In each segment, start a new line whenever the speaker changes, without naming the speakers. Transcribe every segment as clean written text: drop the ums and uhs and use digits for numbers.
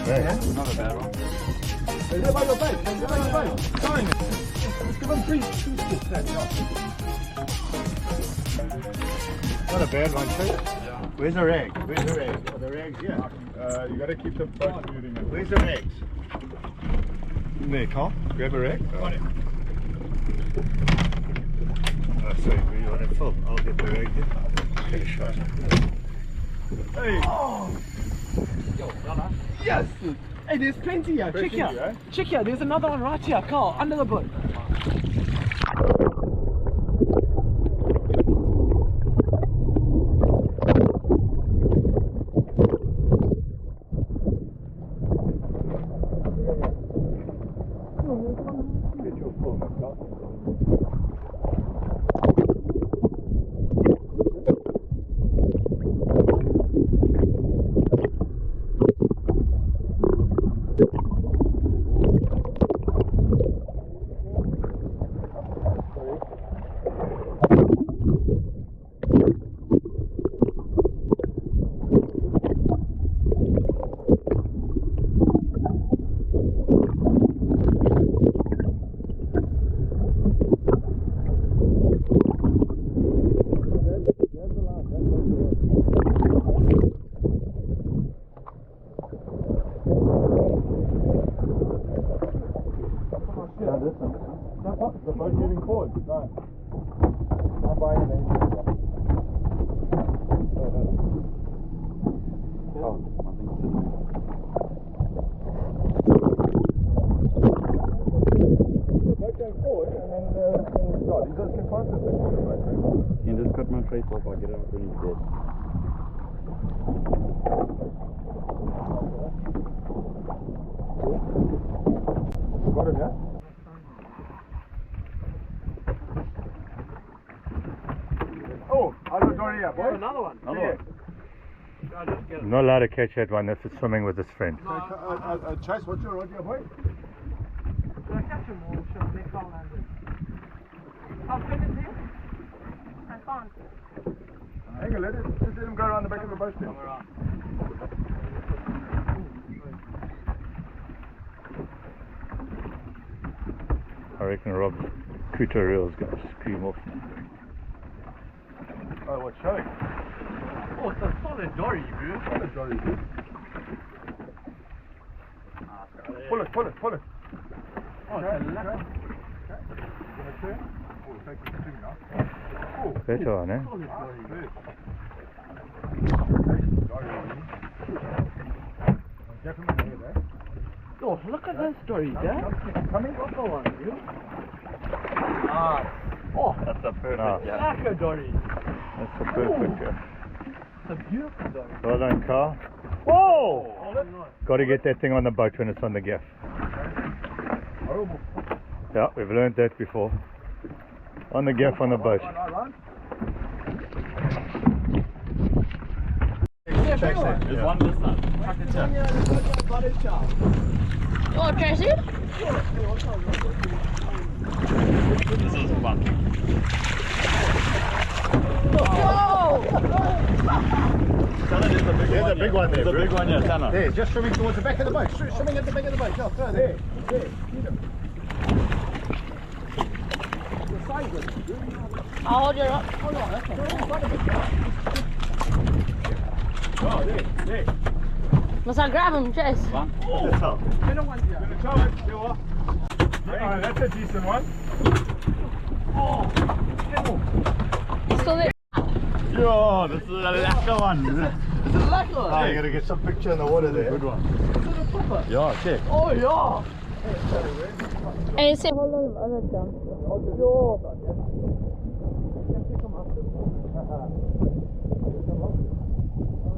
Yeah.
Not a bad one.
Hey, they're by your bait. They're by your bait. Sorry. Let's give them three sticks then. Not a bad one, too.
Yeah.
Where's the rag? Where's the rag? Are the rags here?
You got to keep the boat moving.
Where's the rags? In there, Carl. Grab a rag.
Got it.
Oh, sorry, where you want it full? I'll get the rag here. Get a shot. Hey!
Oh! Yo, Donna.
Yes! Hey, there's plenty here. Check here.
Right?
Check here. There's another one right here. Carl, under the boat.
Get your full, Carl.
The boat moving forward. Right. I'm buying an engine.
Oh, I think it's in
The boat going forward and then these guys can find something.
there. You can just cut my trace off, I'll get it out when he's dead.
Got him, yeah? Oh, I was already here, boy.
Another one.
Another one.
I'm not allowed to catch that one if it's swimming with his friend.
Chase, what's your idea, boy?
Should I catch him or should I let Carl land in? I'll swim it there. I can't.
Hang on, just let him go around the back of the boat then.
Come around.
I reckon Rob's Kuta reel's going to scream off now.
Oh, what's showing?
Oh, it's a solid dory, dude.
Solid dory, dude. Pull it, pull it, pull it.
Oh,
Okay,
it's a
okay.
leopard.
Gonna turn. Oh, take the string now. Oh,
Better one, eh?
Solid
ah,
dory.
good. Gentlemen here, eh?
Oh, look at this dory, Dad.
Coming?
Proper one, dude.
Ah,
Oh,
that's a perfect,
Ah.
yeah.
like a dory.
That's a perfect one.
It's a beautiful dory.
Well done, Carl. Whoa!
Oh, nice.
Got to get that thing on the boat when it's on the gaff.
Horrible.
Yeah, we've learned that before. On the gaff on the boat.
Right.
There's one this time.
Oh, Tracy?
This is fun.
There's a big one there,
There's a
bro.
big one, yeah, Tanner.
There, just swimming towards the back of the boat. Swimming at the back of the boat. Yeah, throw there.
There. Feed him.
I'll hold you up.
Oh, there.
Must I grab him, Chase?
One.
That's how.
Gonna try it. There you are. Yeah, that's a decent one.
He's still there.
Yo, this is a lekker one.
It's a lekker.
Oh, you got to get some picture in the water there.
Good one.
Is it a proper?
Yeah, check.
Oh, yeah.
Hey, say hold on the other jump.
Yo.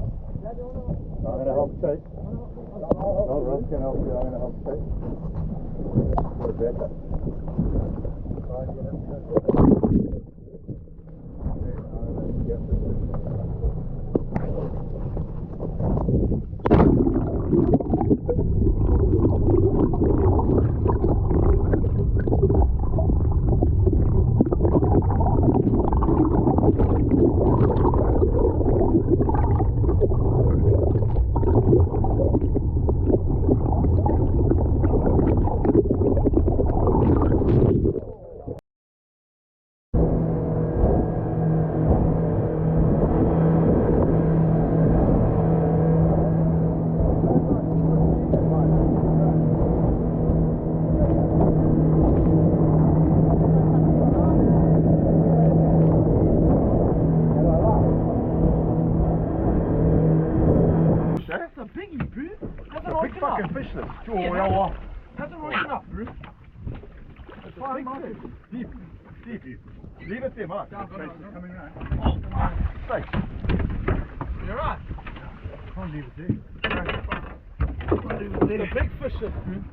I'm going to help Chase. No, Rob can help you. I'm going to help Chase. We're better.
fucking fish this.
Yeah, hasn't woken up, Bruce.
It's fine, Marcus. Deep. Leave it there, Mark.
Yeah,
Chase is coming around.
Straight. You're right.
Can't leave it there.
The big fish is, Bruce.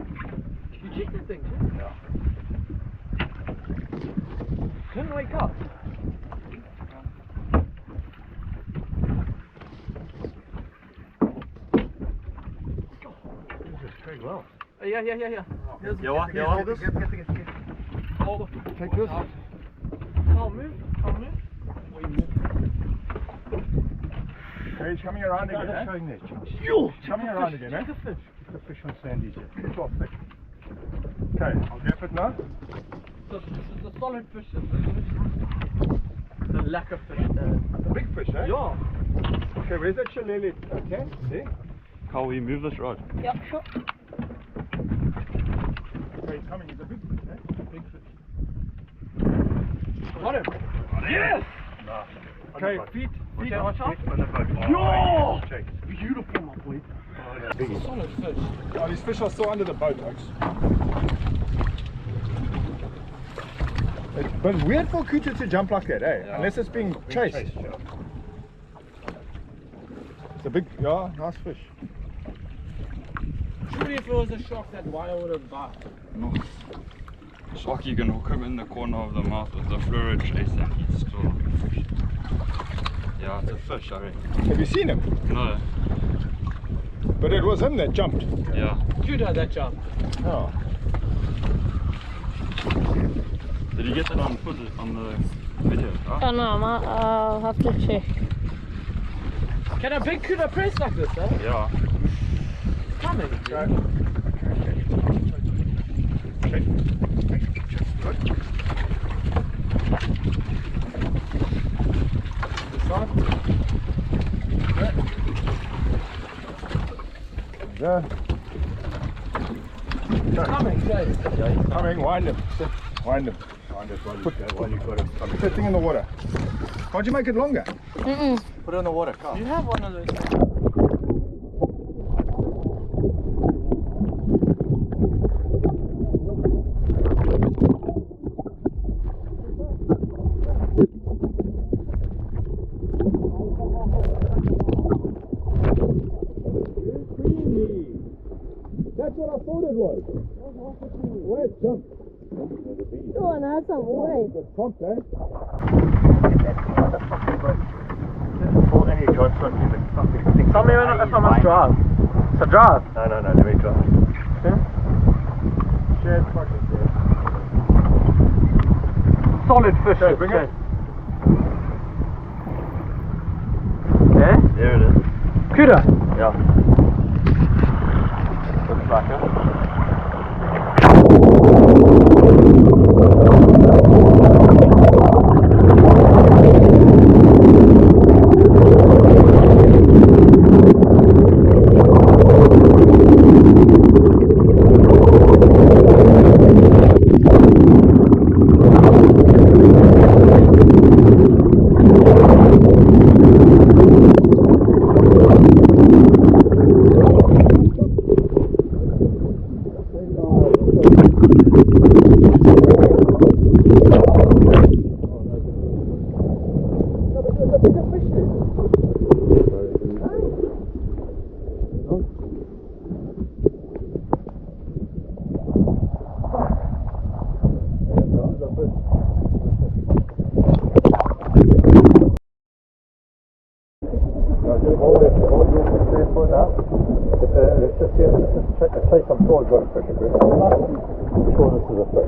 You checked that thing, yeah? Couldn't wake up.
Very well.
Yeah. Here's
You want this?
Hold it.
Take this.
Can't move.
Okay, he's coming around again, eh?
Showing there.
Coming around again, eh?
Check the fish.
The fish on sandy here.
It's off thick. Okay, I'll get it now.
This is a solid fish. The lack of fish.
The big fish, eh?
Yeah.
Okay, where's that shillelagh? Okay, see?
Carl, will you move this rod?
Yeah, sure.
Okay, he's coming. He's a big fish, eh?
Big fish. Got him. Yes!
Okay, feet.
Okay, watch out.
Yo!
Beautiful, my boy. Solid fish.
Oh, these fish are still under the boat, folks. But it's weird for Kuta to jump like that, eh?
Yeah.
Unless it's being chased. It's a big, yeah, nice fish.
Surely if it was a shark, that wire would have bite.
No. Shark, you can hook him in the corner of the mouth with the fluoride trace and he's still like a fish. Yeah, it's a fish, I reckon.
Have you seen him?
No.
But it was him that jumped.
Yeah.
Cute had that jump.
Oh.
Did you get that on footage on the video? Huh?
Don't know, I'll have to check.
Can a big cuda press like this, eh?
Yeah.
Coming.
Okay. Okay. Good. This side. There.
Coming, Jay.
Coming, wind him. Sit. Wind him. Put that thing in the water. Can't you make it longer?
Mm-mm.
Put it in the water, come.
You have one of those.
That's what I thought it was. Where it jumped.
Oh, and that's some way.
The prompt, eh?
Pull any joints on you, but something.
Tell me if I must drive. It's a drive.
No, let me try.
Shared fucking dead.
Solid fish.
Okay, bring it.
Yeah?
There it is.
Cuda.
Yeah. Looks like it. Say some sure I've got a fish, I'm sure this is a fish.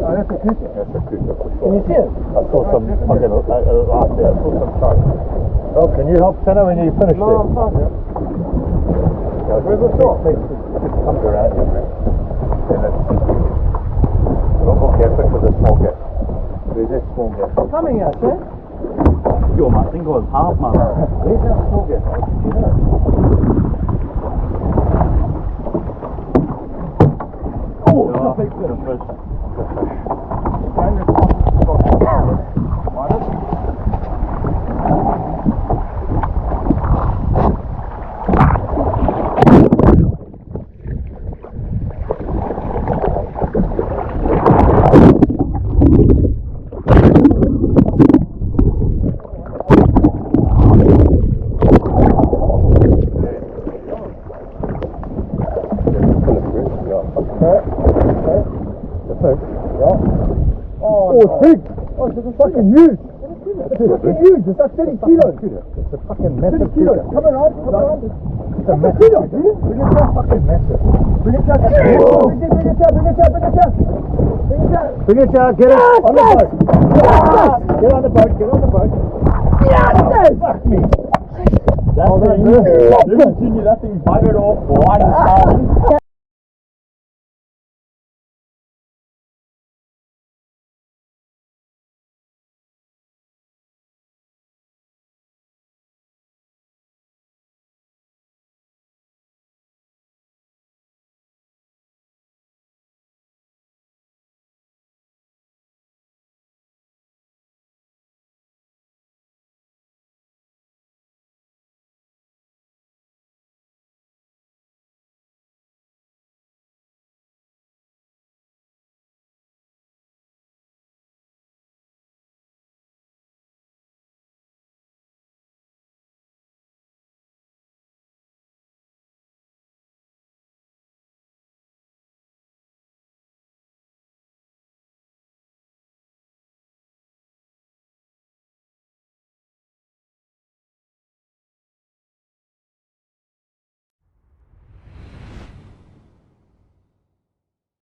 Oh, that's a cougar. That's a cougar for sure.
Can you see it?
I saw some fucking right there. I saw some sharks. Oh, can you help Tanner when you finish
No,
there?
I'm fine.
Where's the shark? It comes around here, man. And it's... Don't go careful with the small gap. There's that small gap.
Coming out, eh?
Yo, my thing was half, man.
Where's that small gap? You know? Oh,
Yeah,
it's a big
the
fish.
fish.
Good fish. Find this one. Minus. big. Oh, it's fucking huge. It's fucking huge. It's like 30 kilos. It's a fucking massive 30 kilos. Come around. Come around. It's a massive kilo, dude. Bring it down. Fucking massive. Bring it down. Bring it down. Bring it down. Bring it down. Bring it down. Bring it down. Bring it down. Get it on the boat. Get on the boat. Get on the boat. Yes! Fuck me. That's it. You haven't seen that thing buggered off one time.